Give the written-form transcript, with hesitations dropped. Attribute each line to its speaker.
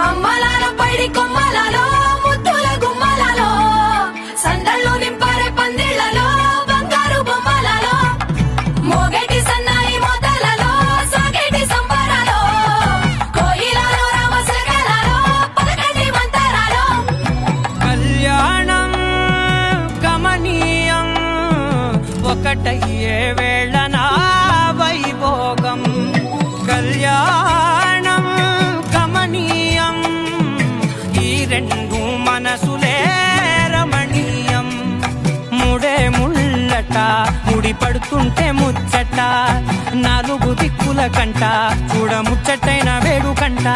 Speaker 1: అమ్మలాల పైడి కొమ్మలలో ముద్దుల గుమ్మలలో సందళ్ళు నింపారే పందిళ్లలో బంగారు బొమ్మలలో మోగేటి సన్నాయి మోతలలో సాగేటి సంబరాలో కోయిలలో రామశకలలో పలకటి మంతరాలో
Speaker 2: కళ్యాణం గమనీయం ఒకటయ్యే వేళనా వైభోగం కళ్యాణం గమనీయం ఈ రెండు మనసులే రమణీయం ముడే ముళ్ళట ముడి పడుతుంటే ముచ్చట నాలుగు దిక్కుల కంట చూడ ముచ్చటైన వేడుకంట